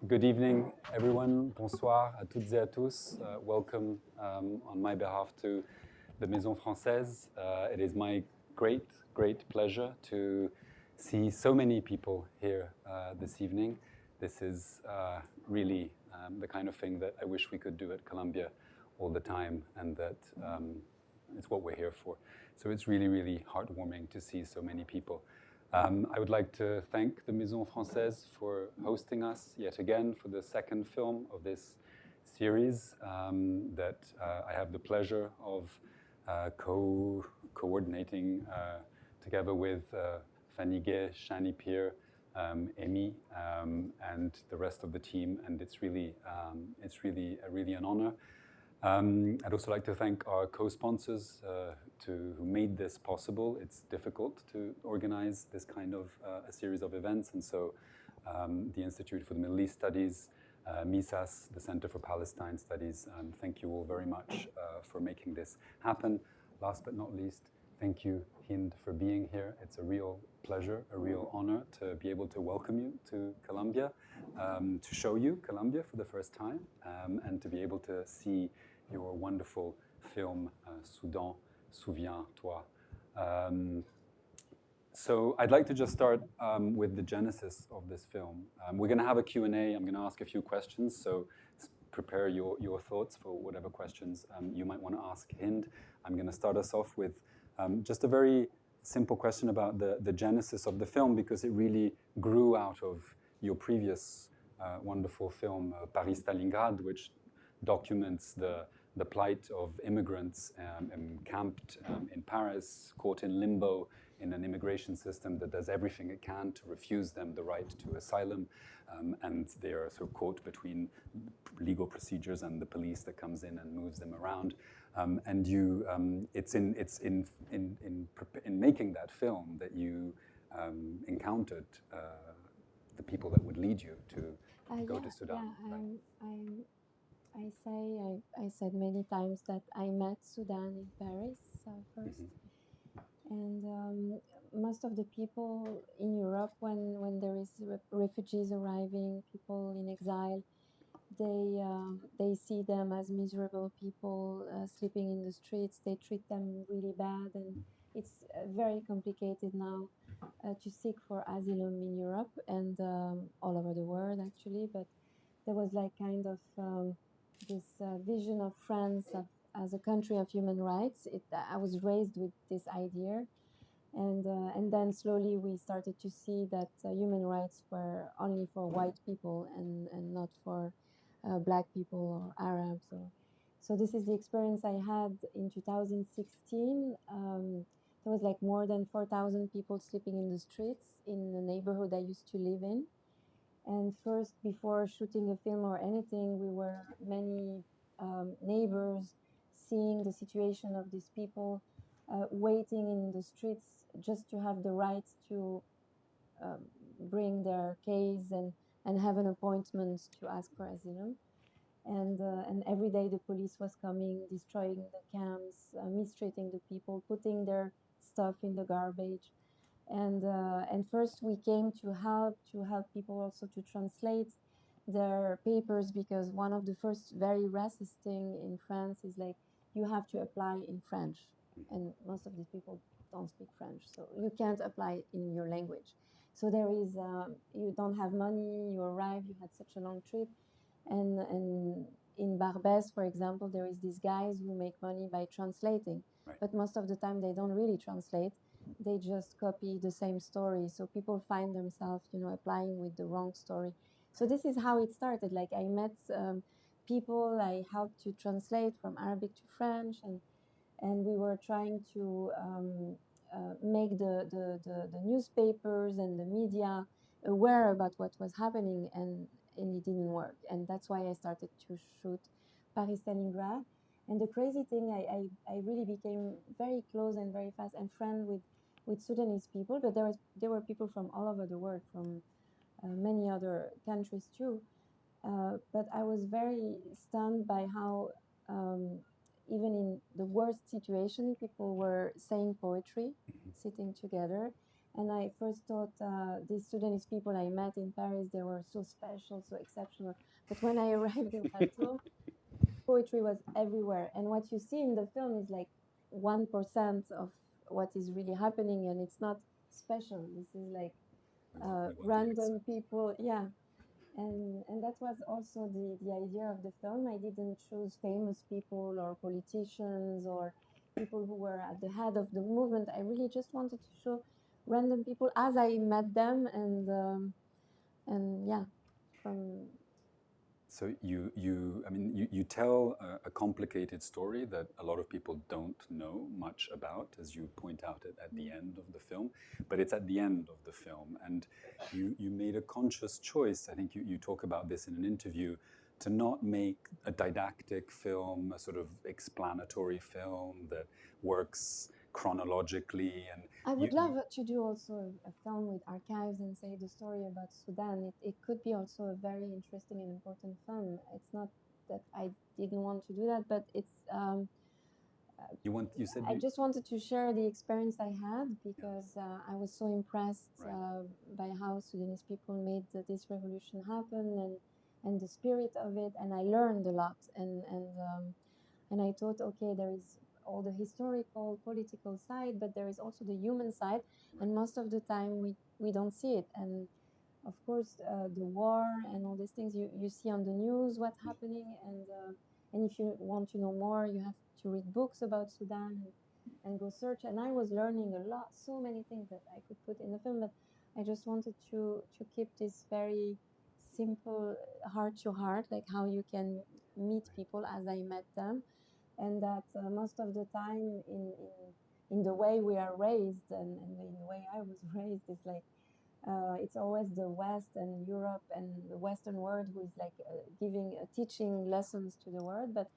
Good evening, everyone. Bonsoir à toutes et à tous. Welcome on my behalf to the Maison Française. It is my great pleasure to see so many people here this evening. This is really the kind of thing that I wish we could do at Columbia all the time, and that it's what we're here for. So it's really heartwarming to see so many people. I would like to thank the Maison Française for hosting us yet again for the second film of this series that I have the pleasure of coordinating together with Fanny Gay, Shani Peer, Amy, and the rest of the team, and it's really an honor. I'd also like to thank our co-sponsors who made this possible. It's difficult to organize this kind of a series of events, and so the Institute for the Middle East Studies, MISAS, the Center for Palestine Studies, thank you all very much for making this happen. Last but not least, thank you, Hind, for being here. It's a real pleasure, a real honor to be able to welcome you to Columbia, to show you Columbia for the first time, and to be able to see your wonderful film, Sudan, Souviens-toi. So I'd like to just start with the genesis of this film. We're going to have a Q&A. I'm going to ask a few questions, so prepare your thoughts for whatever questions you might want to ask Hind. I'm going to start us off with just a very simple question about the genesis of the film, because it really grew out of your previous wonderful film, Paris Stalingrad, which documents the plight of immigrants camped in Paris, caught in limbo in an immigration system that does everything it can to refuse them the right to asylum, and they are sort of caught between legal procedures and the police that comes in and moves them around. And you, it's in making that film that you encountered the people that would lead you to go to Sudan. I said many times that I met Sudan in Paris first. And most of the people in Europe, when there is refugees arriving, people in exile, they see them as miserable people sleeping in the streets. They treat them really bad, and it's very complicated now to seek for asylum in Europe and all over the world, actually. But there was like kind of this vision of France as a country of human rights. I was raised with this idea, and then slowly we started to see that human rights were only for white people and not for black people or Arabs. So this is the experience I had in 2016. There was like more than 4,000 people sleeping in the streets in the neighborhood I used to live in. And first, before shooting a film or anything, we were many neighbors seeing the situation of these people, waiting in the streets just to have the right to bring their case and have an appointment to ask for asylum. And every day the police was coming, destroying the camps, mistreating the people, putting their stuff in the garbage. And first we came to help people also to translate their papers, because one of the first very racist thing in France is like you have to apply in French, and most of these people don't speak French, so you can't apply in your language. So there is you don't have money, you arrive, you had such a long trip, and in Barbès, for example, there is these guys who make money by translating, right. But most of the time they don't really translate. They just copy the same story. So people find themselves, applying with the wrong story. So this is how it started. Like I met people, I helped to translate from Arabic to French, and we were trying to make the newspapers and the media aware about what was happening, and it didn't work. And that's why I started to shoot Paris Stalingrad. And the crazy thing, I really became very close and very fast and friend with Sudanese people, but there were people from all over the world, from many other countries too. But I was very stunned by how even in the worst situation, people were saying poetry, sitting together, And I first thought these Sudanese people I met in Paris, they were so special, so exceptional. But when I arrived in Khartoum, poetry was everywhere. And what you see in the film is like 1% of what is really happening, and it's not special. This is like random people, yeah. And that was also the idea of the film. I didn't choose famous people or politicians or people who were at the head of the movement. I really just wanted to show random people as I met them, and yeah, from. So you tell a complicated story that a lot of people don't know much about, as you point out at the end of the film, but it's at the end of the film, and you made a conscious choice. I think you talk about this in an interview, to not make a didactic film, a sort of explanatory film that works chronologically. And I would love to do also a film with archives and say the story about Sudan. It could be also a very interesting and important film. It's not that I didn't want to do that, but it's. I just wanted to share the experience I had, because I was so impressed by how Sudanese people made this revolution happen, and the spirit of it, and I learned a lot. And I thought, okay, there is all the historical, political side, but there is also the human side, and most of the time we don't see it. And of course, the war and all these things you see on the news, what's happening, and if you want to know more, you have to read books about Sudan and go search. And I was learning a lot, so many things that I could put in the film, but I just wanted to keep this very simple, heart to heart, like how you can meet people as I met them, and that most of the time in the way we are raised, and in the way I was raised, is like it's always the West and Europe and the Western world who is like teaching lessons to the world. But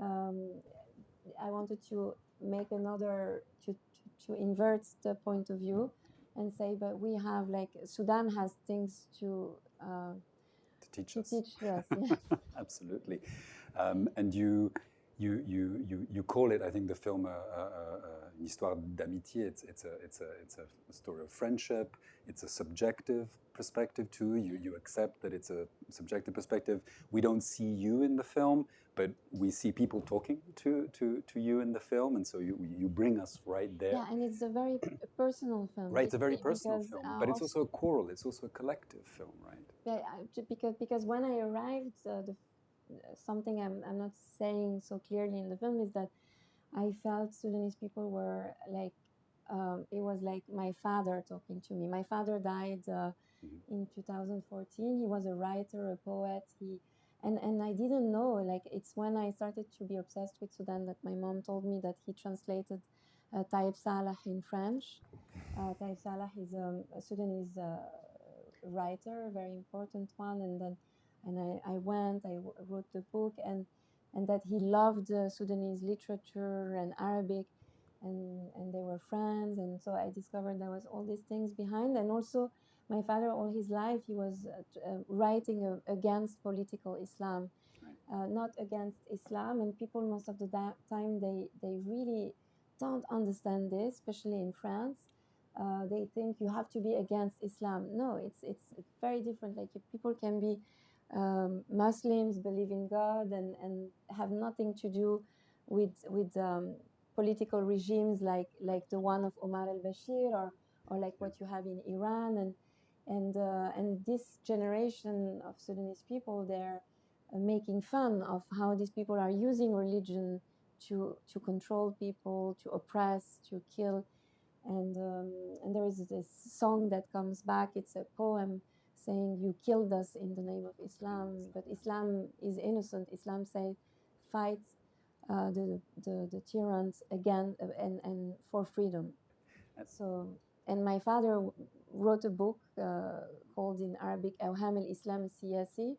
I wanted to make another to invert the point of view and say, but we have, like, Sudan has things to teach us. Yes. Absolutely. And you call it, I think, the film une histoire d'amitié. It's a story of friendship. It's a subjective perspective too. You accept that it's a subjective perspective. We don't see you in the film, but we see people talking to you in the film, and so you bring us right there. Yeah, and it's a very personal film. Right, it's a very personal film, but it's also a choral. It's also a collective film, right? Yeah, because when I arrived, something I'm not saying so clearly in the film is that I felt Sudanese people were like, it was like my father talking to me. My father died in 2014. He was a writer, a poet. And I didn't know, like, it's when I started to be obsessed with Sudan that my mom told me that he translated TIFF Salah in French. TIFF Salah is a Sudanese writer, a very important one. And I wrote the book, and that he loved Sudanese literature and Arabic, and they were friends. And so I discovered there was all these things behind. And also, my father, all his life, he was writing against political Islam, not against Islam. And people, most of the time, they really don't understand this, especially in France. They think you have to be against Islam. No, it's very different. Like, people can be Muslims, believe in God, and have nothing to do with political regimes like the one of Omar al-Bashir, or like what you have in Iran. And this generation of Sudanese people, they're making fun of how these people are using religion to control people, to oppress, to kill. And there is this song that comes back. It's a poem saying, "You killed us in the name of Islam, but Islam is innocent. Islam says, fight the tyrants again and for freedom." So, and my father wrote a book called in Arabic "Awham al-Islam al-Siyasi."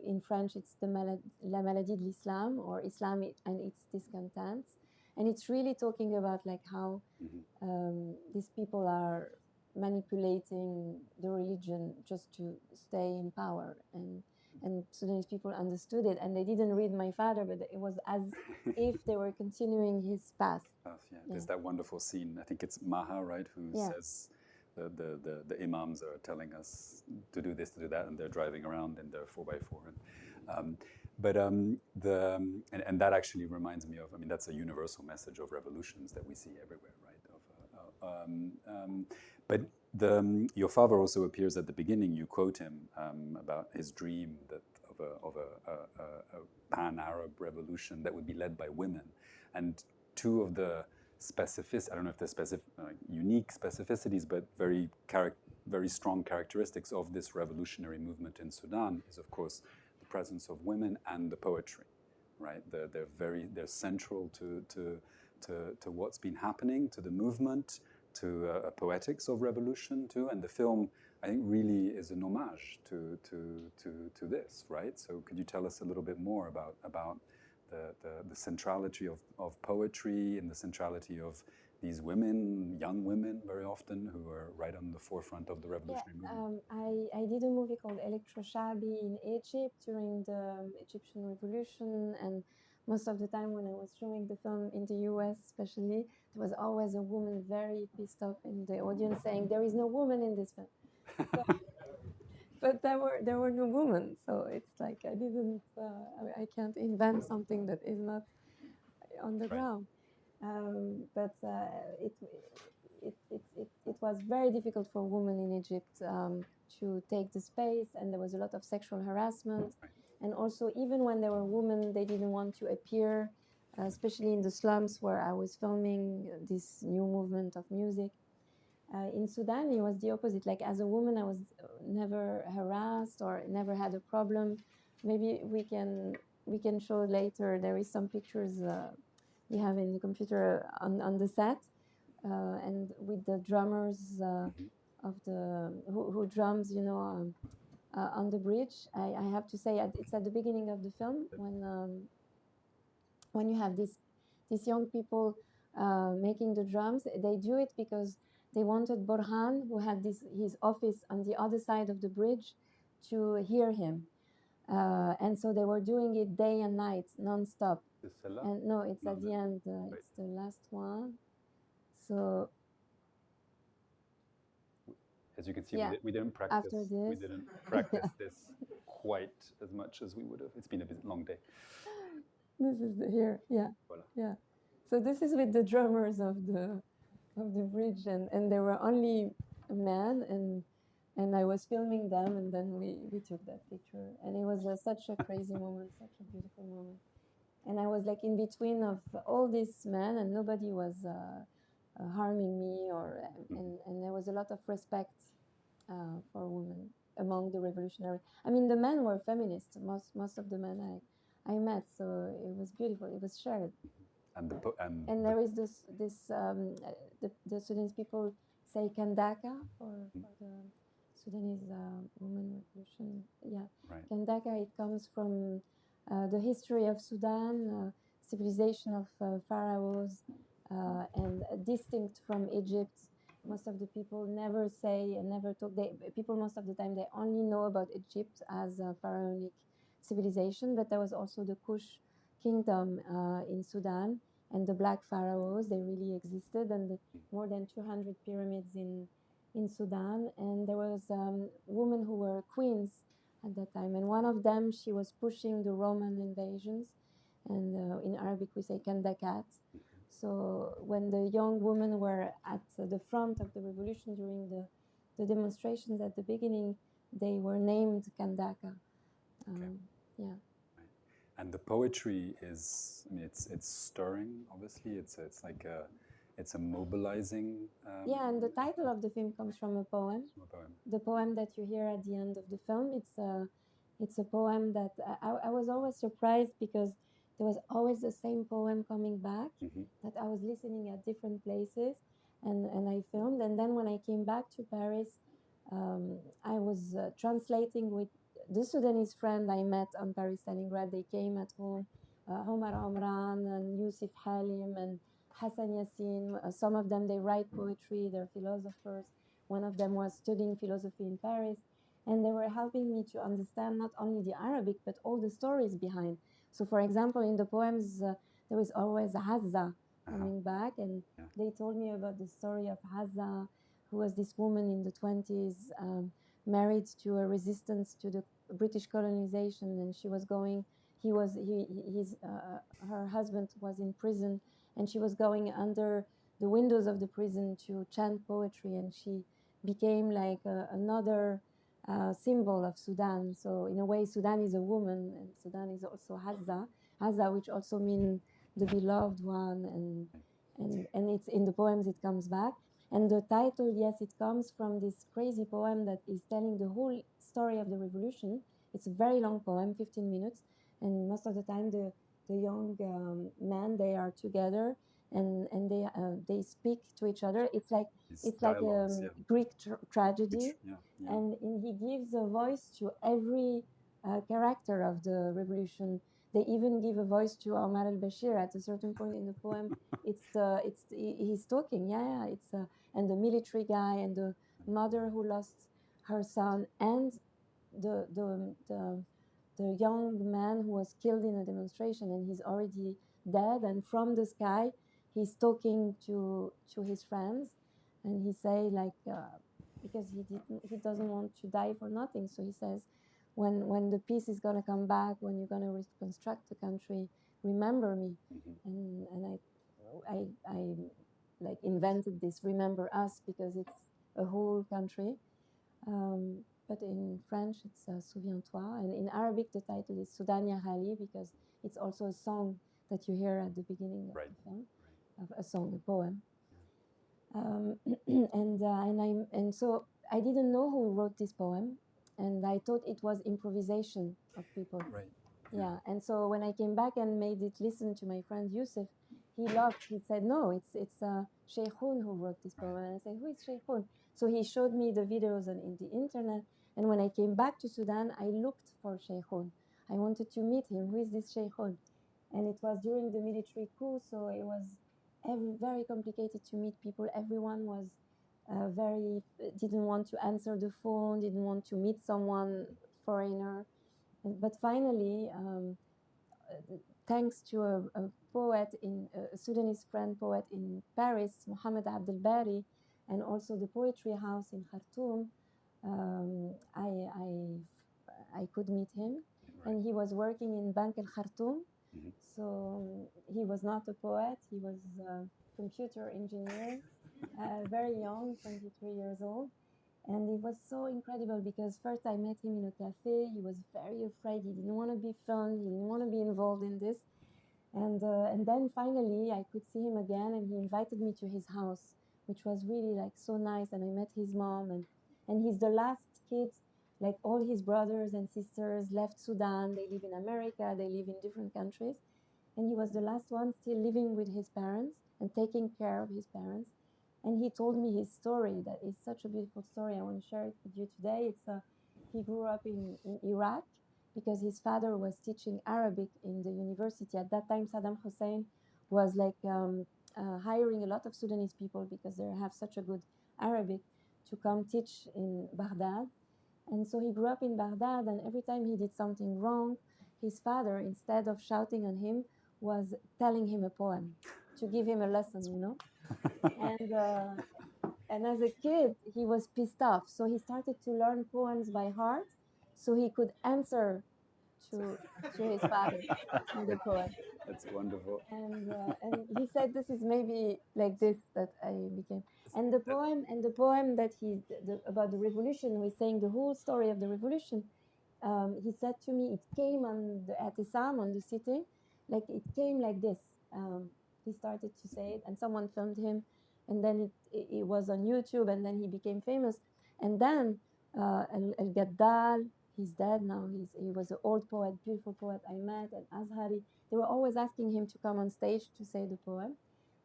In French, it's La Maladie de l'Islam, or Islam and its discontents. And it's really talking about like how these people are manipulating the religion just to stay in power. And Sudanese people understood it, and they didn't read my father, but it was as if they were continuing his path. Yeah. There's that wonderful scene, I think it's Maha, right, who says, the imams are telling us to do this, to do that, and they're driving around in their 4x4. And that actually reminds me of, I mean, that's a universal message of revolutions that we see everywhere, right? But your father also appears at the beginning. You quote him about his dream that of a pan-Arab revolution that would be led by women. And two of the I don't know if they're unique specificities, but very strong characteristics of this revolutionary movement in Sudan is, of course, the presence of women and the poetry, right? They're central to what's been happening, to the movement, to a poetics of revolution too. And the film, I think, really is an homage to this, right? So could you tell us a little bit more about the centrality of poetry and the centrality of these women, young women very often, who are right on the forefront of the revolutionary movement? I did a movie called Electro Chaabi in Egypt during the Egyptian Revolution, and most of the time when I was showing the film in the US especially, there was always a woman very pissed off in the audience saying, there is no woman in this film. So, but there were no women, so it's like I can't invent something that is not on the ground. But it was very difficult for women in Egypt to take the space, and there was a lot of sexual harassment. And also, even when there were women, they didn't want to appear, especially in the slums where I was filming this new movement of music. In Sudan, it was the opposite. Like, as a woman, I was never harassed or never had a problem. Maybe we can show later. There is some pictures we have in the computer on the set, and with the drummers of who drums, on the bridge. I have to say, it's at the beginning of the film when you have these young people making the drums. They do it because they wanted Borhan, who had his office on the other side of the bridge, to hear him. And so they were doing it day and night, non-stop. And no, it's at the end. It's the last one. So, as you can see, we didn't practice. We didn't practice this quite as much as we would have. It's been a long day. This is here, yeah, voilà. Yeah. So this is with the drummers of the bridge, and there were only men, and I was filming them, and then we took that picture, and it was such a crazy moment, such a beautiful moment, and I was like in between of all these men, and nobody was harming me, and there was a lot of respect for women among the revolutionary. I mean, the men were feminists. Most of the men I met, so it was beautiful. It was shared. And there is the Sudanese people say Kandaka for the Sudanese women revolution. Yeah, right. Kandaka, it comes from the history of Sudan, civilization of pharaohs, and distinct from Egypt. Most of the people never say and never talk. People most of the time, they only know about Egypt as a pharaonic civilization, but there was also the Kush kingdom in Sudan, and the black pharaohs, they really existed, and more than 200 pyramids in Sudan. And there was women who were queens at that time, and one of them, she was pushing the Roman invasions, and in Arabic we say kandakat. So when the young women were at the front of the revolution during the demonstrations at the beginning, they were named Kandaka. Yeah. And the poetry is, I mean, it's stirring. Obviously, it's like it's a mobilizing. Yeah, and the title of the film comes from a poem. The poem that you hear at the end of the film, it's a poem that I was always surprised because there was always the same poem coming back that I was listening at different places, and I filmed. And then when I came back to Paris, I was translating with the Sudanese friend I met on Paris Stalingrad. They came at home, Omar Omran and Yusuf Halim and Hassan Yassin. Some of them, they write poetry, they're philosophers. One of them was studying philosophy in Paris. And they were helping me to understand not only the Arabic, but all the stories behind. So, for example, in the poems, there was always Hazza coming back. And they told me about the story of Hazza, who was this woman in the 20s, married to a resistance to the British colonization, and she was going. Her husband was in prison, and she was going under the windows of the prison to chant poetry, and she became like another symbol of Sudan. So in a way, Sudan is a woman, and Sudan is also Hazza, which also means the beloved one, and it's in the poems it comes back. And the title, yes, it comes from this crazy poem that is telling the whole story of the revolution. It's a very long poem, 15 minutes, and most of the time the young men, they are together, and they speak to each other. It's like a Greek tragedy, and he gives a voice to every character of the revolution. They even give a voice to Omar al-Bashir at a certain point in the poem. He's talking, and the military guy, and the mother who lost her son, and the young man who was killed in a demonstration, and he's already dead. And from the sky, he's talking to his friends, and he say like because he doesn't want to die for nothing. So he says, when the peace is gonna come back, when you're gonna reconstruct the country, remember me. And I like invented this remember us because it's a whole country. But in French, it's Souviens-toi, and in Arabic, the title is Sudan Ya Hali, because it's also a song that you hear at the beginning of the film, a song, a poem. And so I didn't know who wrote this poem, and I thought it was improvisation of people. Right. Yeah. And so when I came back and made it listen to my friend Yusuf, he laughed. He said, "No, it's Sheikhoun who wrote this poem." And I said, "Who is Sheikhoun?" So he showed me the videos in the internet. And when I came back to Sudan, I looked for Sheikhoun. I wanted to meet him. Who is this Sheikhoun? And it was during the military coup, so it was very complicated to meet people. Everyone was didn't want to answer the phone, didn't want to meet someone foreigner. But finally, thanks to a poet, a Sudanese friend poet in Paris, Mohammed Abdel Bari, and also the Poetry House in Khartoum, I could meet him. And he was working in Bank el Khartoum. So he was not a poet, he was a computer engineer, very young, 23 years old. And it was so incredible because first I met him in a cafe. He was very afraid. He didn't want to be filmed. He didn't want to be involved in this. And then finally I could see him again, and he invited me to his house, which was really like so nice. And I met his mom, and he's the last kid. Like all his brothers and sisters left Sudan. They live in America. They live in different countries. And he was the last one still living with his parents and taking care of his parents. And he told me his story. That is such a beautiful story. I want to share it with you today. He grew up in Iraq because his father was teaching Arabic in the university. At that time, Saddam Hussein was like hiring a lot of Sudanese people because they have such a good Arabic to come teach in Baghdad. And so he grew up in Baghdad, and every time he did something wrong, his father, instead of shouting on him, was telling him a poem to give him a lesson, you know. And as a kid, he was pissed off. So he started to learn poems by heart so he could answer to his father in the poem. That's wonderful. And he said, this is maybe like this that I became. And the poem that about the revolution, was saying the whole story of the revolution. He said to me, it came at Isam, on the sitting, like it came like this. He started to say it, and someone filmed him, and then it was on YouTube, and then he became famous. And then El-Gaddal, he's dead now. He was an old poet, beautiful poet I met, and Azhari. They were always asking him to come on stage to say the poem.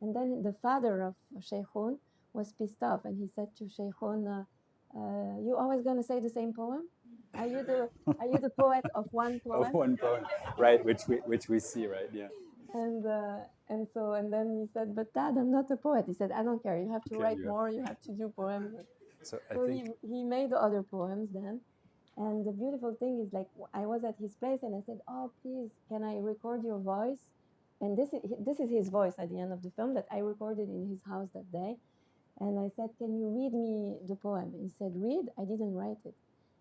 And then the father of Sheikhoun was pissed off, and he said to Sheikhoun, "You always gonna say the same poem? Are you the poet of one poem?" Of one poem, right? Which we see, right? Yeah. And then he said, "But Dad, I'm not a poet." He said, "I don't care. You have to write more. You have to do poems." So he made other poems then. And the beautiful thing is, like, I was at his place and I said, "Oh, please, can I record your voice?" And this is his voice at the end of the film that I recorded in his house that day. And I said, can you read me the poem? He said, read? I didn't write it.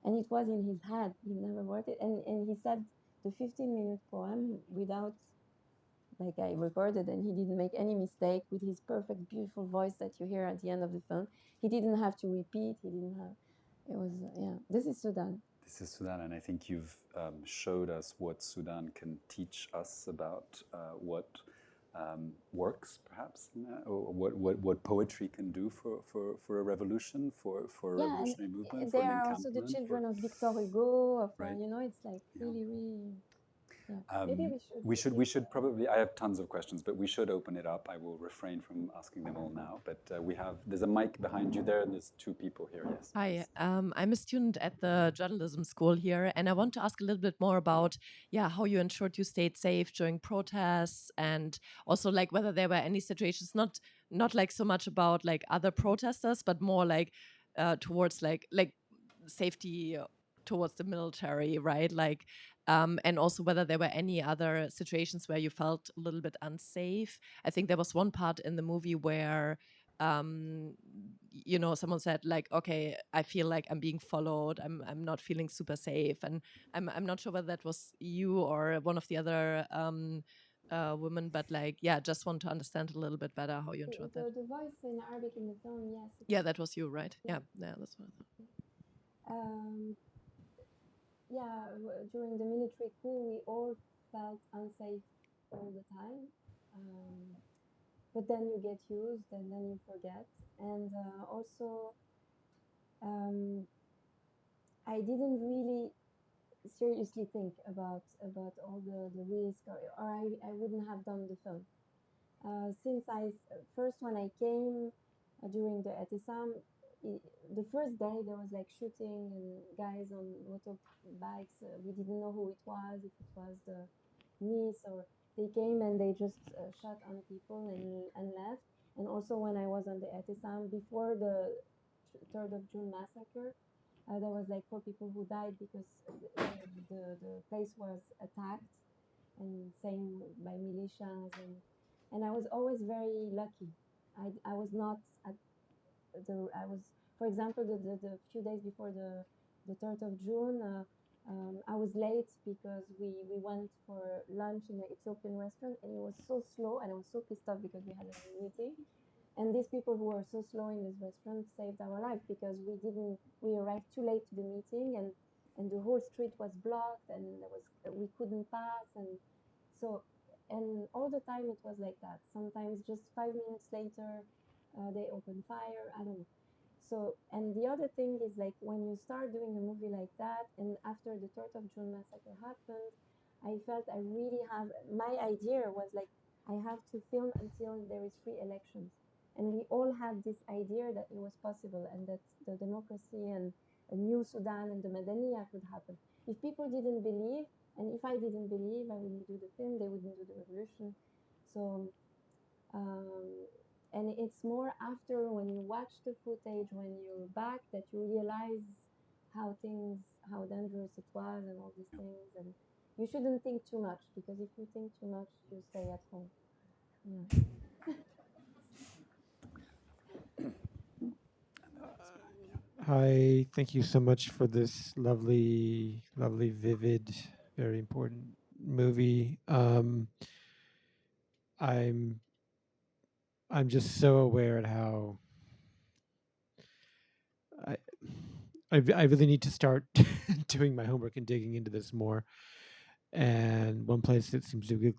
And it was in his head. He never wrote it. And he said the 15-minute poem without, like I recorded, and he didn't make any mistake with his perfect, beautiful voice that you hear at the end of the film. He didn't have to repeat. He didn't have, it was, yeah, this is Sudan. This is Sudan, and I think you've showed us what Sudan can teach us about what works, perhaps, or what poetry can do for a revolution, for a revolutionary movement, they for an are also the encampment. children of Victor Hugo, of, right. it's like really, really. Yeah. Maybe we should probably. I have tons of questions, but we should open it up. I will refrain from asking them all now. But there's a mic behind you there, and there's two people here. Yes. Hi, I'm a student at the journalism school here, and I want to ask a little bit more about, how you ensured you stayed safe during protests, and also like whether there were any situations, not like so much about like other protesters, but more like towards like safety towards the military, right? Like, and also whether there were any other situations where you felt a little bit unsafe. I think there was one part in the movie where someone said like, okay, I feel like I'm being followed, I'm not feeling super safe, and I'm not sure whether that was you or one of the other women, but like, just want to understand a little bit better how you ensured that. The voice in Arabic in the film, yes. Yeah, that was you, right? Yeah, that's what I thought. During the military coup, we all felt unsafe all the time. But then you get used, and then you forget. And also, I didn't really seriously think about all the risk, or I wouldn't have done the film. Since when I came during the Etisam, the first day there was like shooting and guys on motorbikes. We didn't know who it was, if it was the niece, or they came and they just shot on people and left. And also when I was on the Etisam before the 3rd of June massacre, there was like 4 people who died because the place was attacked, and same by militias, and I was always very lucky. I was not at I was, for example, the few days before the 3rd of June, I was late because we went for lunch in an Ethiopian restaurant, and it was so slow, and I was so pissed off because we had a meeting. And these people who were so slow in this restaurant saved our life, because we arrived too late to the meeting, and the whole street was blocked, and we couldn't pass, and all the time it was like that. Sometimes just 5 minutes later, they open fire. I don't know. So, and the other thing is, like, when you start doing a movie like that, and after the 3rd of June massacre happened, I felt I really my idea was like, I have to film until there is free elections. And we all had this idea that it was possible, and that the democracy and a new Sudan and the Madaniya could happen. If people didn't believe, and if I didn't believe, I wouldn't do the film, they wouldn't do the revolution. So, and it's more after, when you watch the footage, when you're back, that you realize how dangerous it was, and all these things. And you shouldn't think too much, because if you think too much, you stay at home. Yeah. Hi, thank you so much for this lovely, vivid, very important movie. I'm just so aware at how I really need to start doing my homework and digging into this more. And one place that seems to be a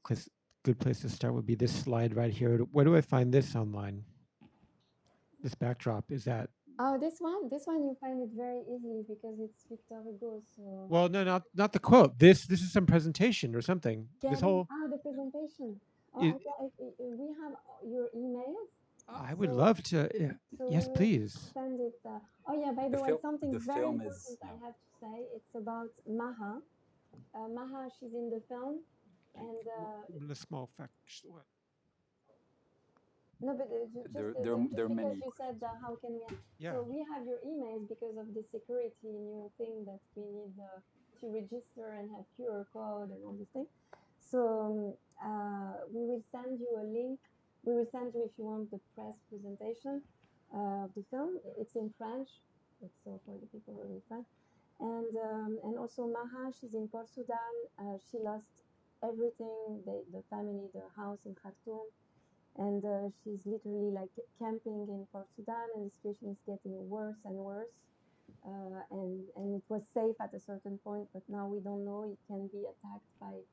good place to start would be this slide right here. Where do I find this online? This backdrop, is that? Oh, this one you find it very easily, because it's Victor Hugo. So. Well, no, not the quote. This is some presentation or something. This whole. The presentation. Oh, we have your emails. I would love to. Yes, please. Send it. By the way, something very important I have to say. It's about Maha. Maha, she's in the film, and the small fact. No, but just because you said how can we? Yeah. So we have your emails because of the security new thing that we need to register and have QR code and all these things. So we will send you a link. We will send you, if you want, the press presentation. the film. It's in French. It's so for the people who read French. And also Maha, she's in Port Sudan. She lost everything, the family, the house in Khartoum. And she's literally like camping in Port Sudan, and the situation is getting worse and worse. And it was safe at a certain point, but now we don't know. It can be attacked by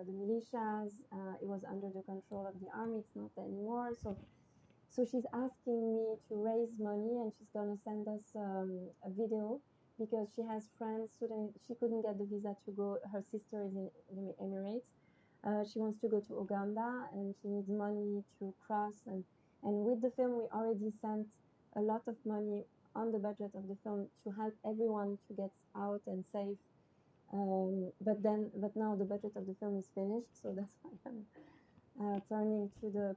the militias. It was under the control of the army. It's not anymore. So she's asking me to raise money, and she's gonna send us a video because she has friends. She couldn't get the visa to go. Her sister is in the Emirates. She wants to go to Uganda, and she needs money to cross. And with the film, we already sent a lot of money on the budget of the film to help everyone to get out and safe. But now the budget of the film is finished, so that's why I'm turning to the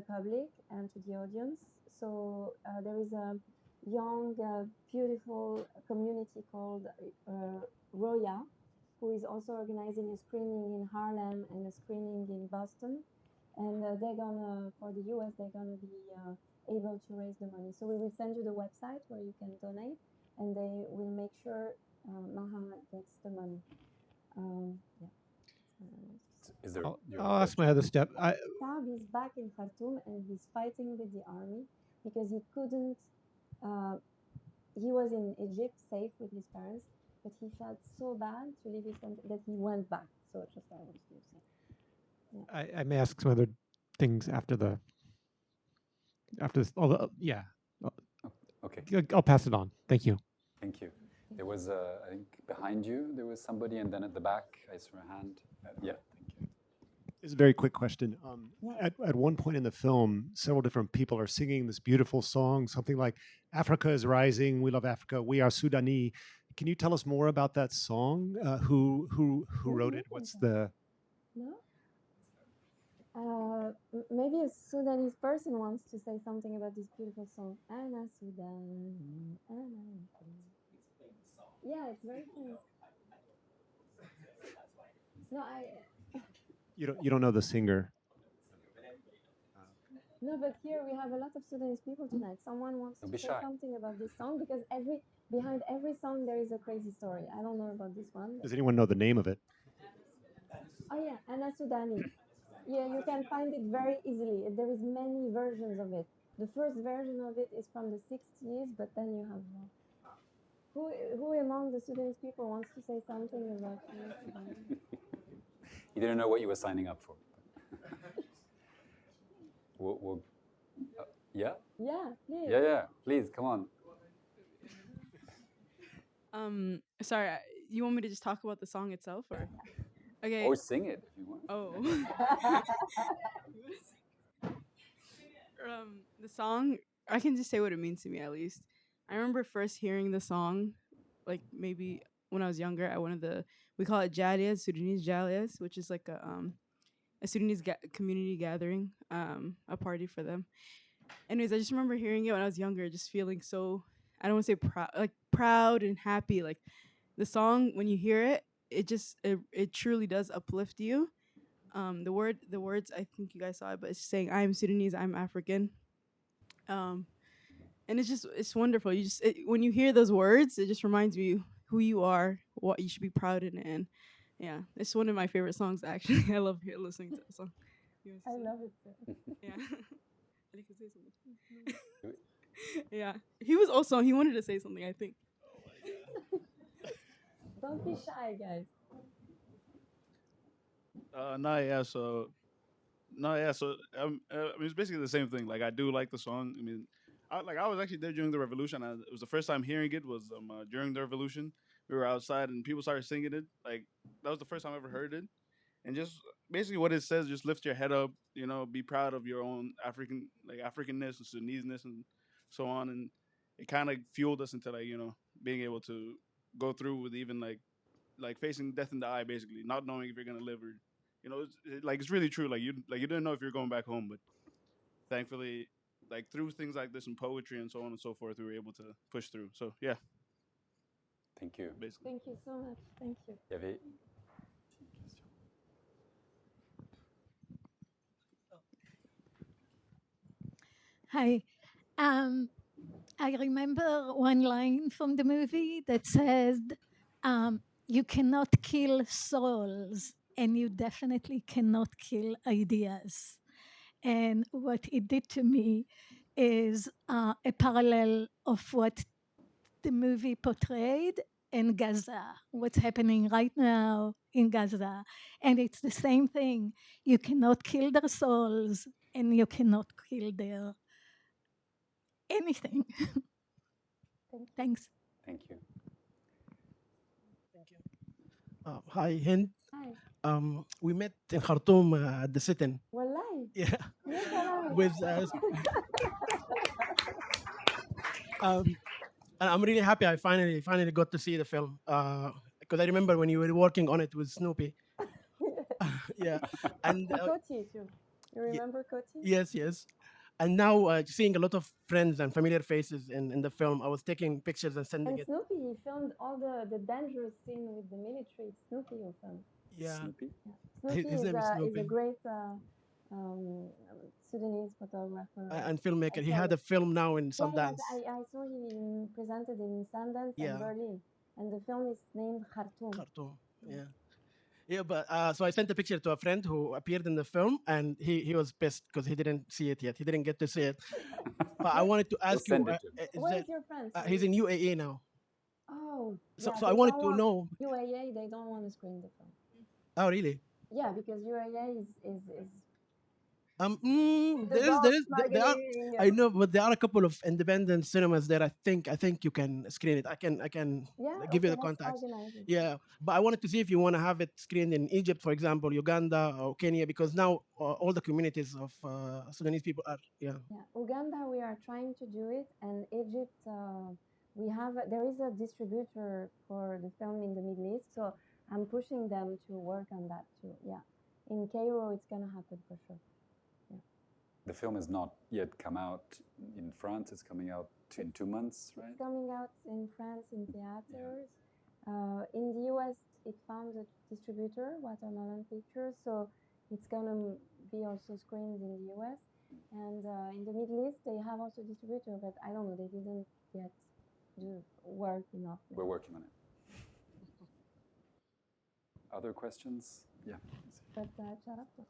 public and to the audience. So there is a young, beautiful community called Roya, who is also organizing a screening in Harlem and a screening in Boston. And they're gonna, for the US, they're gonna be able to raise the money. So we will send you the website where you can donate, and they will make sure Maha gets the money. Yeah. Is there? I'll ask my other step. Saab is back in Khartoum, and he's fighting with the army because he couldn't. He was in Egypt, safe with his parents, but he felt so bad to leave his country that he went back. So just I was going to say. Yeah. I may ask some other things after this. Although, yeah. Okay. I'll pass it on. Thank you. Thank you. There was, I think, behind you, there was somebody, and then at the back, I saw a hand. Yeah, thank you. It's a very quick question. At one point in the film, several different people are singing this beautiful song, something like "Africa is rising, we love Africa, we are Sudanese." Can you tell us more about that song? Who wrote it? What's the? No. Maybe a Sudanese person wants to say something about this beautiful song. Ana Sudan. Yeah, it's very famous. No, You don't know the singer. No, but here we have a lot of Sudanese people tonight. Someone wants to say something about this song because behind every song there is a crazy story. I don't know about this one. Does anyone know the name of it? Oh yeah, Ana Sudani. Yeah, you can find it very easily. There is many versions of it. The first version of it is from the 60s, but then you have who among the Sudanese people wants to say something about Sudan? You didn't know what you were signing up for. Yeah? Yeah, please. Yeah, please, come on. Sorry, you want me to just talk about the song itself, or? Okay. Or sing it if you want. Oh. The song, I can just say what it means to me at least. I remember first hearing the song, like maybe when I was younger, at one of we call it Jaliyas, Sudanese Jaliyas, which is like a Sudanese community gathering, a party for them. Anyways, I just remember hearing it when I was younger, just feeling so, I don't want to say proud and happy. Like the song, when you hear it, it truly does uplift you. The words, I think you guys saw it, but it's saying, "I'm Sudanese, I'm African," and it's wonderful. When you hear those words, it just reminds you who you are, what you should be proud in, and yeah, it's one of my favorite songs. Actually, I love listening to the song. I love it too. Yeah, I can say something. Yeah, he wanted to say something, I think. Don't be shy, guys. I mean, it's basically the same thing. Like, I do like the song. I mean, I was actually there during the revolution. It was the first time hearing it was during the revolution. We were outside and people started singing it. Like, that was the first time I ever heard it. And just basically what it says, just lift your head up, be proud of your own Africanness and Sudanese-ness and so on. And it kind of fueled us into being able to go through with even like facing death in the eye, basically, not knowing if you're gonna live or, it's really true. Like you didn't know if you're going back home, but thankfully, like through things like this and poetry and so on and so forth, we were able to push through. So yeah. Thank you. Basically. Thank you so much. Thank you. Hi. I remember one line from the movie that says, you cannot kill souls, and you definitely cannot kill ideas. And what it did to me is a parallel of what the movie portrayed in Gaza, what's happening right now in Gaza. And it's the same thing. You cannot kill their souls, and you cannot kill their anything. Thanks. Thank you. Thank you. Hi, Hind. Hi. We met in Khartoum at the sit-in. Wallahi. Yeah. Yes, hello. With and I'm really happy I finally got to see the film because I remember when you were working on it with Snoopy. Yeah, and Koti too. You remember Koti? yes. And now seeing a lot of friends and familiar faces in the film, I was taking pictures and sending And it. Snoopy, he filmed all the dangerous scene with the military. It's Snoopy who filmed. Yeah. Snoopy? Yeah. Snoopy His name is is a Snoopy. great Sudanese photographer. And filmmaker. He Sorry. had a film now in Yeah, Sundance. I saw him presented in Sundance Yeah. and Berlin. And the film is named Khartoum. Khartoum. Yeah. Yeah, but so I sent a picture to a friend who appeared in the film, and he was pissed because he didn't see it yet. He didn't get to see it. But I wanted to ask you, send it to him. Where is your friend? he's in UAE now. Oh, So, yeah, so I they wanted don't to want- know. UAE, they don't want to screen the film. Oh, really? Yeah, because UAE is There are. I know, but there are a couple of independent cinemas that I think you can screen it. I can give you the contacts. Yeah, but I wanted to see if you want to have it screened in Egypt, for example, Uganda or Kenya, because now all the communities of Sudanese people are Yeah, Uganda, we are trying to do it, and Egypt, there is a distributor for the film in the Middle East, so I'm pushing them to work on that too. Yeah, in Cairo, it's gonna happen for sure. The film has not yet come out in France. It's coming out in 2 months, right? It's coming out in France in theaters. In the US, it found a distributor, Watermelon Pictures, so it's gonna be also screened in the US. And in the Middle East, they have also a distributor, but I don't know, they didn't yet do work enough. We're working on it. Other questions? Yeah. But Charapto.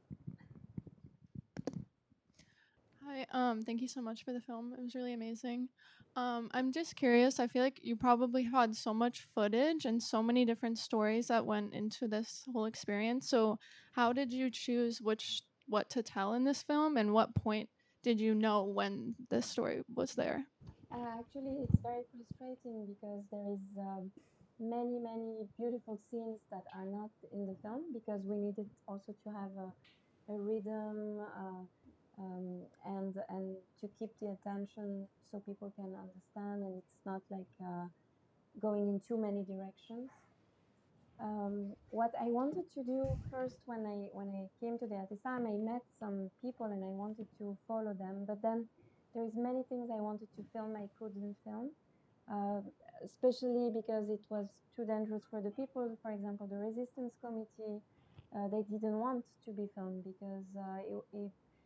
Hi, thank you so much for the film. It was really amazing. I'm just curious. I feel like you probably had so much footage and so many different stories that went into this whole experience. So, how did you choose what to tell in this film, and what point did you know when this story was there? Actually, it's very frustrating because there is many beautiful scenes that are not in the film because we needed also to have a rhythm. And to keep the attention so people can understand, and it's not like going in too many directions. What I wanted to do first when I came to the Atisam, I met some people and I wanted to follow them, but then there's many things I wanted to film I couldn't film, especially because it was too dangerous for the people. For example, the resistance committee, they didn't want to be filmed because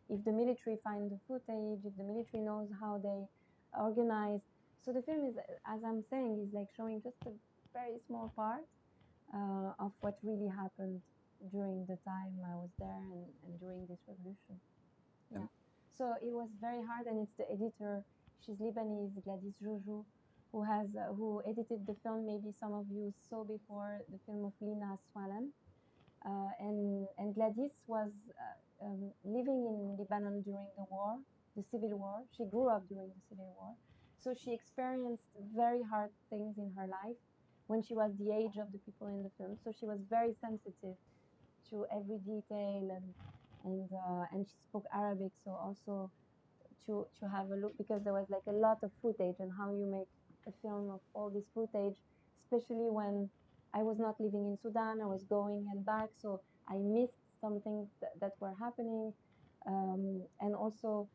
if the military find the footage, if the military knows how they organize. So the film is, as I'm saying, is like showing just a very small part of what really happened during the time I was there and during this revolution. Yeah. So it was very hard, and it's the editor, she's Lebanese, Gladys Joujou, who edited the film. Maybe some of you saw before the film of Lina Swalem. And Gladys was living in Lebanon during the war, the civil war. She grew up during the civil war. So she experienced very hard things in her life when she was the age of the people in the film. So she was very sensitive to every detail, and she spoke Arabic. So also to have a look, because there was like a lot of footage, and how you make a film of all this footage, especially when I was not living in Sudan, I was going and back, so I missed some things that were happening. And also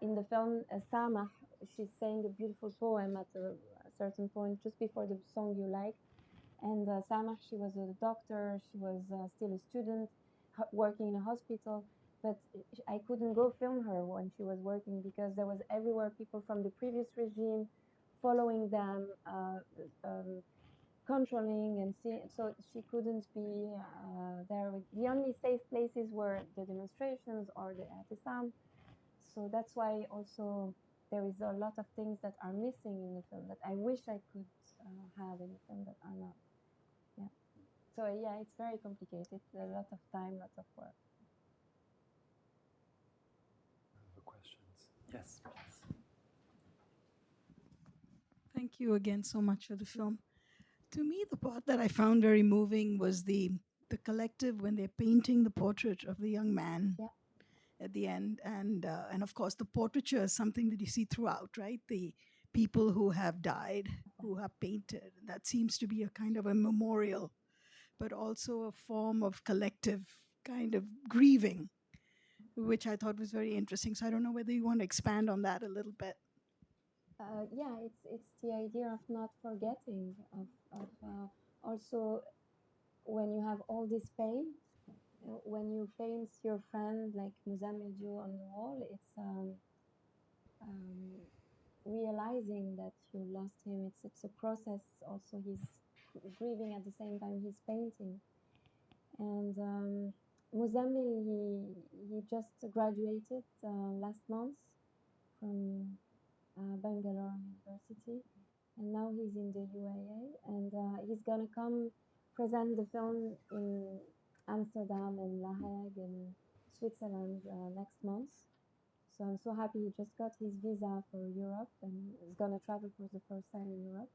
in the film, Samah, she's saying a beautiful poem at a certain point, just before the song you like. And Samah, she was a doctor, she was still a student, working in a hospital, but I couldn't go film her when she was working because there was everywhere people from the previous regime following them, controlling and seeing. So she couldn't be there. The only safe places were the demonstrations or the Atisam. So that's why also there is a lot of things that are missing in the film that I wish I could have in the film that are not. Yeah. So yeah, it's very complicated. A lot of time, lots of work. Other questions? Yes, please. Thank you again so much for the film. To me, the part that I found very moving was the collective when they're painting the portrait of the young man at the end, and of course the portraiture is something that you see throughout, right? The people who have died, who have painted. That seems to be a kind of a memorial, but also a form of collective kind of grieving, which I thought was very interesting. So I don't know whether you want to expand on that a little bit. Yeah, it's the idea of not forgetting, of also when you have all this pain, when you paint your friend like Muzamil do on the wall, it's realizing that you lost him. It's a process. Also, he's grieving at the same time he's painting. And Muzamil, he just graduated last month from Bangalore University, and now he's in the UAE, and he's gonna come present the film in Amsterdam and La Hague and Switzerland next month. So I'm so happy he just got his visa for Europe and is gonna travel for the first time in Europe.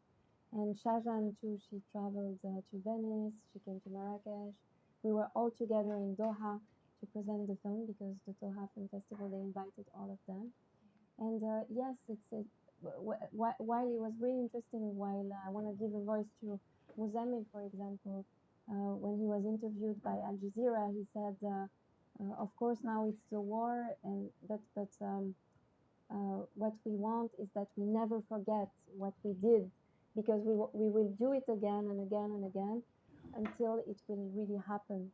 And Shahjan too, she traveled to Venice, she came to Marrakesh. We were all together in Doha to present the film because the Doha Film Festival, they invited all of them. And yes, while it was really interesting, while I want to give a voice to Muzamil, for example, when he was interviewed by Al Jazeera, he said, of course now it's the war, but what we want is that we never forget what we did, because we will do it again and again and again until it will really happen.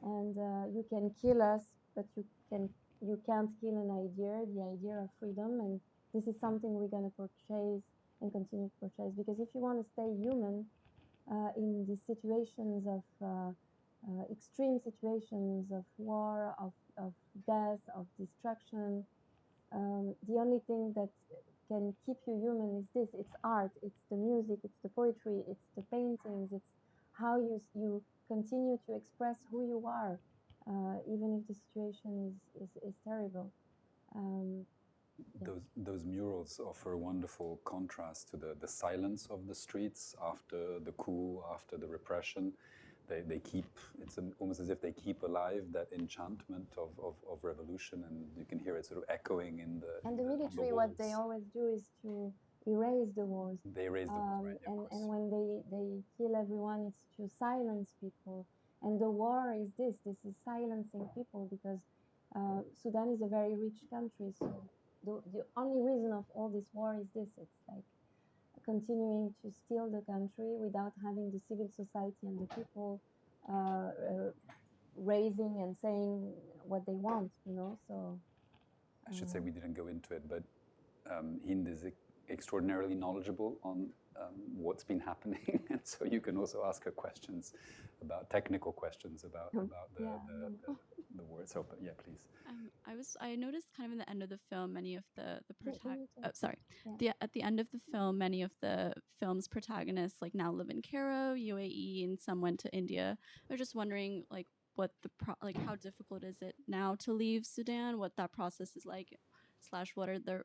And you can kill us, but you can't kill an idea, the idea of freedom. And this is something we're going to purchase and continue to purchase, because if you want to stay human in these situations of extreme situations of war, of death, of destruction, the only thing that can keep you human is this. It's art, it's the music, it's the poetry, it's the paintings, it's how you continue to express who you are, even if the situation is terrible. Those murals offer a wonderful contrast to the silence of the streets after the coup, after the repression. They keep, it's almost as if they keep alive that enchantment of revolution, and you can hear it sort of echoing in the. And the military, what they always do is to erase the walls. They erase the walls, right? And when they kill everyone, it's to silence people. And the war is this is silencing people, because Sudan is a very rich country. So the only reason of all this war is this. It's like continuing to steal the country without having the civil society and the people raising and saying what they want, so. I should say we didn't go into it, but Hind is extraordinarily knowledgeable on what's been happening, and so you can also ask her questions about technical questions about the word. So, but yeah, please. I noticed kind of in the end of the film, many of the at the end of the film, many of the film's protagonists like now live in Cairo, UAE, and some went to India. I was just wondering, like, what how difficult is it now to leave Sudan? What that process is like, / what are the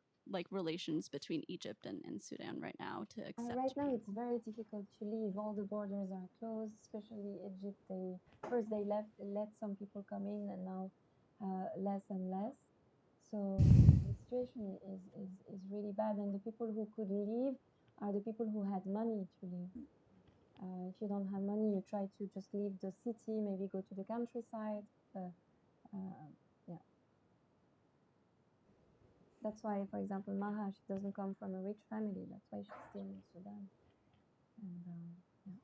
relations between Egypt and Sudan right now to accept? Right now, it's very difficult to leave. All the borders are closed, especially Egypt. They let some people come in, and now less and less. So the situation is really bad, and the people who could leave are the people who had money to leave. If you don't have money, you try to just leave the city, maybe go to the countryside. Yeah. That's why, for example, Maha, she doesn't come from a rich family. That's why she's still in Sudan. And yeah.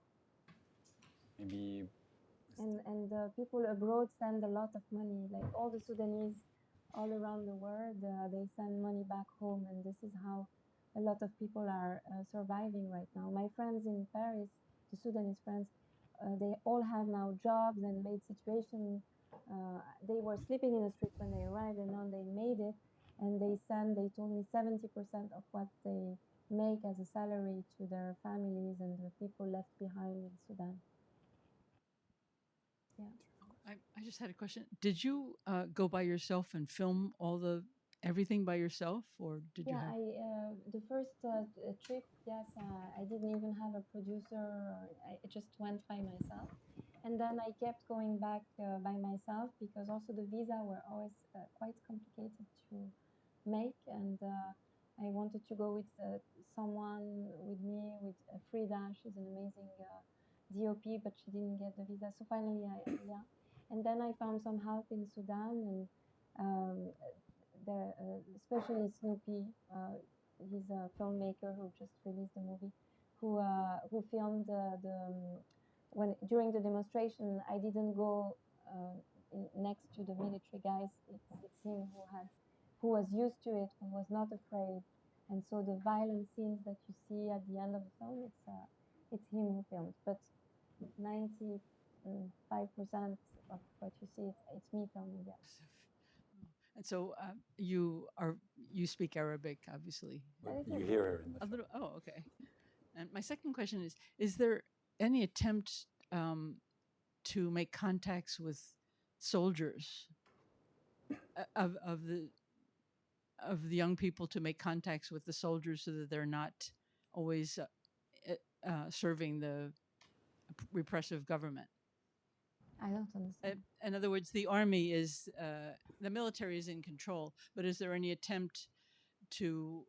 Maybe. And people abroad send a lot of money. Like all the Sudanese all around the world, they send money back home, and this is how a lot of people are surviving right now. My friends in Paris, the Sudanese friends, they all have now jobs and made situation. They were sleeping in the street when they arrived, and now they made it. And they told me 70% of what they make as a salary to their families and the people left behind in Sudan. Yeah. I just had a question. Did you go by yourself and film everything by yourself, or did you have? The first trip, yes, I didn't even have a producer. I just went by myself, and then I kept going back by myself because also the visa were always quite complicated to make, and I wanted to go with someone with me, with Frida. She's an amazing DOP, but she didn't get the visa. So finally, and then I found some help in Sudan, and especially Snoopy. He's a filmmaker who just released a movie, who filmed when during the demonstration. I didn't go next to the military guys. It's him who was used to it, who was not afraid, and so the violent scenes that you see at the end of the film, it's him who filmed. But 95% of what you see, it's me filming. Yeah. And so you speak Arabic, obviously. You hear her in the a little. Oh, okay. And my second question is there any attempt to make contacts with soldiers of the young people, to make contacts with the soldiers so that they're not always serving the repressive government? I don't understand. In other words, the army is, the military is in control, but is there any attempt to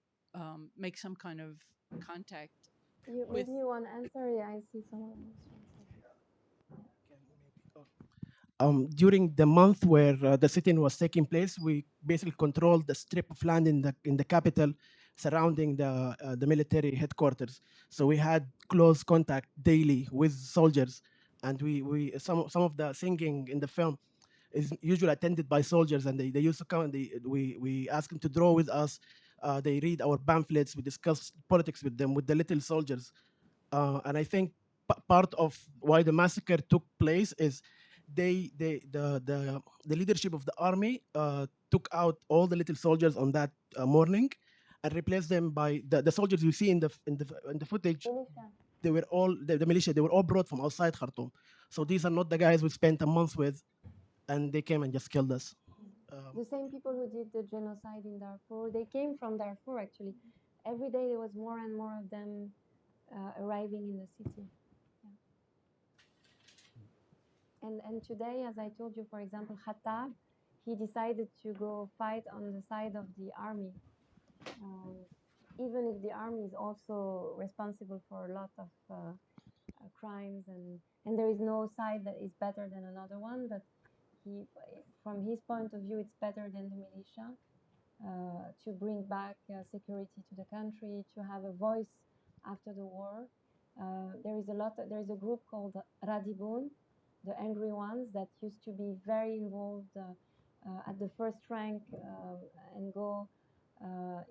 make some kind of contact with... Maybe you want to answer? Yeah, I see someone else. During the month where the sitting was taking place, we basically controlled the strip of land in the capital surrounding the military headquarters. So we had close contact daily with soldiers, and some of the singing in the film is usually attended by soldiers, and they used to come and we ask them to draw with us. They read our pamphlets. We discuss politics with them, with the little soldiers, and I think part of why the massacre took place is the leadership of the army took out all the little soldiers on that morning and replaced them by the soldiers you see in the footage. They were all the militia. They were all brought from outside Khartoum. So these are not the guys we spent a month with, and they came and just killed us. The same people who did the genocide in Darfur, they came from Darfur actually. Every day there was more and more of them arriving in the city. And today, as I told you, for example, Khattab, he decided to go fight on the side of the army, even if the army is also responsible for a lot of crimes, and there is no side that is better than another one, but from his point of view, it's better than the militia to bring back security to the country, to have a voice after the war. There is a group called Radibun, the angry ones, that used to be very involved at the first rank and go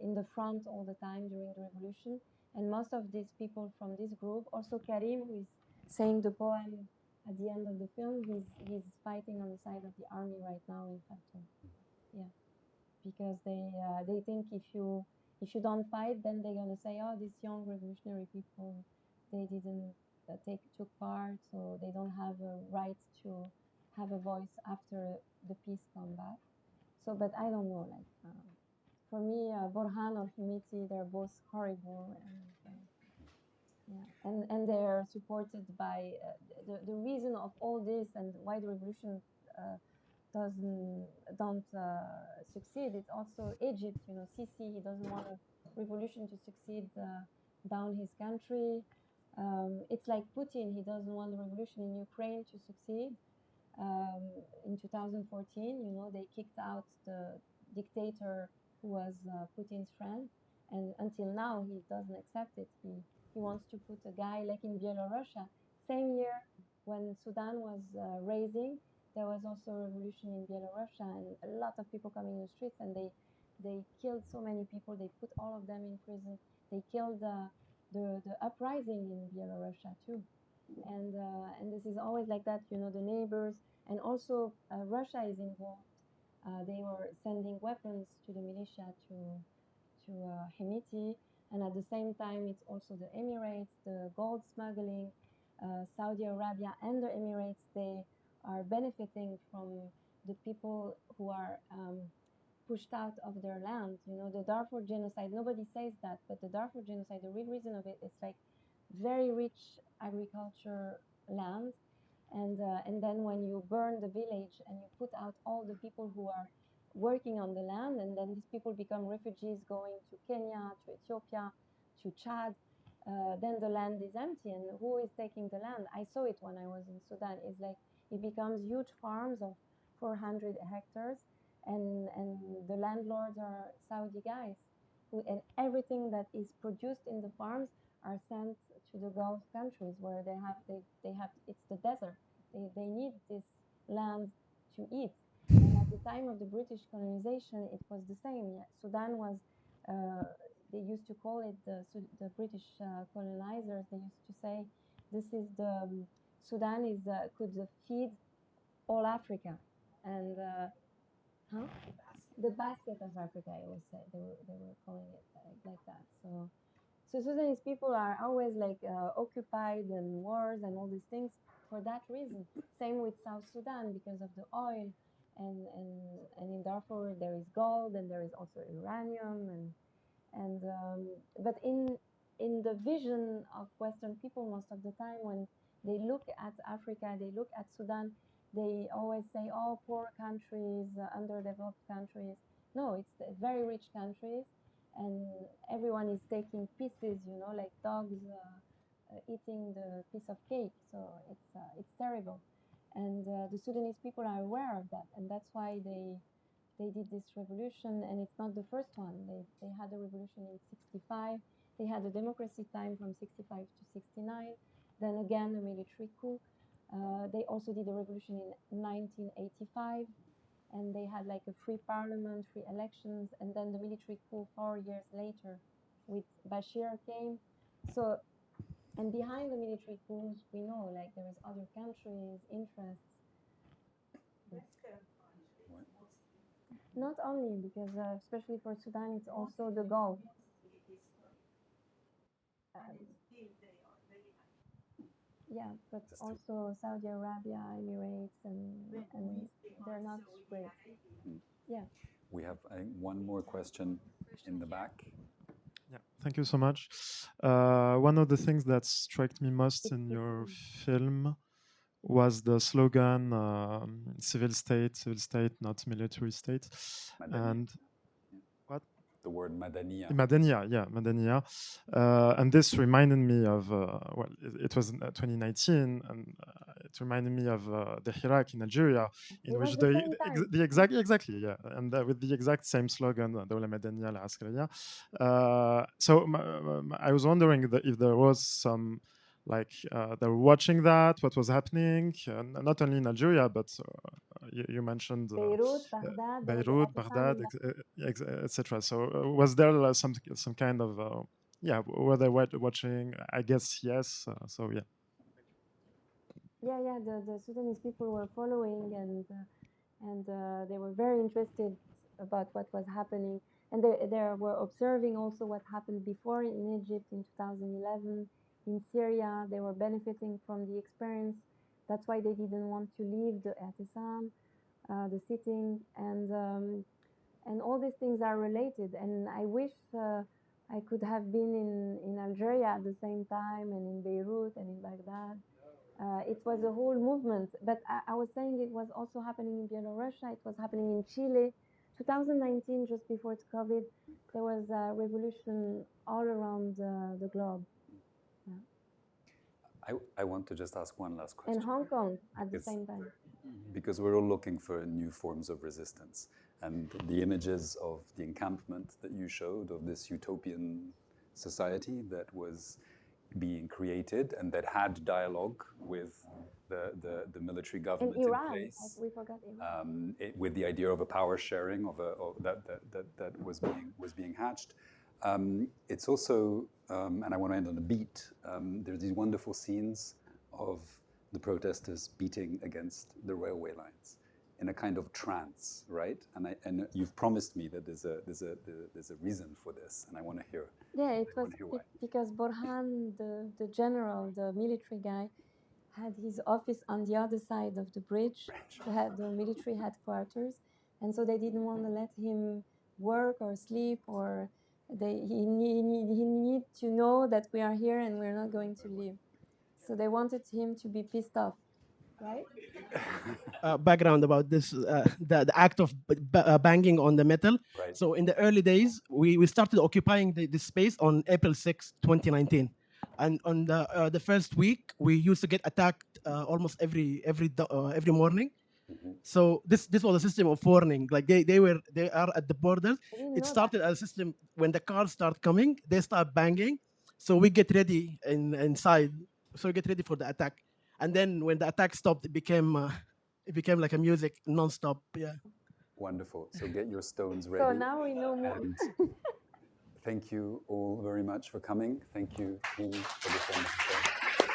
in the front all the time during the revolution. And most of these people from this group, also Karim, who is saying the poem at the end of the film, he's fighting on the side of the army right now in Khartoum. Yeah, because they think if you don't fight, then they're gonna say, oh, these young revolutionary people, they didn't took part, so they don't have a right to have a voice after the peace come back. So, but I don't know, like for me, Borhan or Himiti, they're both horrible, and they're supported by the reason of all this and why the revolution don't succeed. It's also Egypt. You know, Sisi, he doesn't want a revolution to succeed down his country. It's like Putin, he doesn't want the revolution in Ukraine to succeed. In 2014, you know, they kicked out the dictator who was Putin's friend, and until now he doesn't accept it. He wants to put a guy like in Belarus. Same year when Sudan was raising, there was also a revolution in Belarus, and a lot of people coming in the streets, and they killed so many people. They put all of them in prison. They killed the uprising in Belarus too, and this is always like that. You know, the neighbors, and also Russia is involved. They were sending weapons to the militia to Hemeti, and at the same time, it's also the Emirates, the gold smuggling, Saudi Arabia, and the Emirates. They are benefiting from the people who are pushed out of their land. You know, the Darfur genocide, nobody says that, but the Darfur genocide, the real reason of it is like very rich agriculture land. And then when you burn the village and you put out all the people who are working on the land, and then these people become refugees going to Kenya, to Ethiopia, to Chad, then the land is empty. And who is taking the land? I saw it when I was in Sudan. It's like it becomes huge farms of 400 hectares, and the landlords are Saudi guys, and everything that is produced in the farms are sent to the Gulf countries where they have it's the desert. They need this land to eat. And at the time of the British colonization, it was the same. Yeah. Sudan was, they used to call it the British colonizers. They used to say, this is Sudan is could feed all Africa, and the basket of Africa. I would say they were calling it like that. So Sudanese people are always like occupied and wars and all these things for that reason. Same with South Sudan because of the oil, and in Darfur there is gold and there is also uranium, and but in the vision of Western people, most of the time when they look at Africa, they look at Sudan, they always say, oh, poor countries, underdeveloped countries. No, it's very rich countries, and everyone is taking pieces, you know, like dogs eating the piece of cake. So it's terrible, and the Sudanese people are aware of that, and that's why they did this revolution. And it's not the first one. They had a revolution in '65. They had a democracy time from '65 to '69. Then again a military coup. They also did a revolution in 1985. And they had like a free parliament, free elections, and then the military coup 4 years later with Bashir came. So, and behind the military coups, we know like there is other countries, interests. Not only because, especially for Sudan, it's also the Gulf. Yeah, but also Saudi Arabia, Emirates, and they're not great. Yeah. We have, I think, one more question in the back. Yeah, thank you so much. One of the things that struck me most in your film was the slogan civil state, not military state. Madani. And what? The word Madaniya. Madaniya, yeah, Madaniya. And this reminded me of, well, it was 2019, and it reminded me of the Hirak in Algeria, in which exactly, yeah, and with the exact same slogan, Dawla Madaniya la Askariya. So I was wondering if there was some, like, they were watching that, what was happening, not only in Algeria, but you mentioned Beirut, Baghdad, etc. So was there some kind of, yeah, were they watching? I guess yes. So yeah. Yeah. The Sudanese people were following, and they were very interested about what was happening, and they were observing also what happened before in Egypt in 2011. In Syria, they were benefiting from the experience. That's why they didn't want to leave the I'tisam, the sitting, and all these things are related. And I wish I could have been in Algeria at the same time, and in Beirut and in Baghdad. It was a whole movement. But I was saying it was also happening in Belarus. It was happening in Chile. 2019, just before COVID, there was a revolution all around the globe. I want to just ask one last question. And Hong Kong at the same time. Because we're all looking for new forms of resistance. And the images of the encampment that you showed, of this utopian society that was being created and that had dialogue with the military government in place. We forgot Iran. With the idea of a power sharing that was being hatched. it's also, and I want to end on a beat, there's these wonderful scenes of the protesters beating against the railway lines in a kind of trance, right? And you've promised me that there's a reason for this, and I want to hear. Yeah, it was because Borhan, the general, the military guy, had his office on the other side of the bridge, the military headquarters, and so they didn't want to let him work or sleep, or he need to know that we are here and we're not going to leave. So they wanted him to be pissed off, right? Background about this, the act of banging on the metal. Right. So in the early days, we started occupying the space on April 6, 2019. And on the first week, we used to get attacked almost every morning. Mm-hmm. So this was a system of warning. Like they are at the borders. It started as a system when the cars start coming, they start banging. So we get ready inside. So we get ready for the attack. And then when the attack stopped, it became like a music non-stop. Yeah. Wonderful. So get your stones ready. So now we know more. Thank you all very much for coming. Thank you, Hind, for this wonderful show.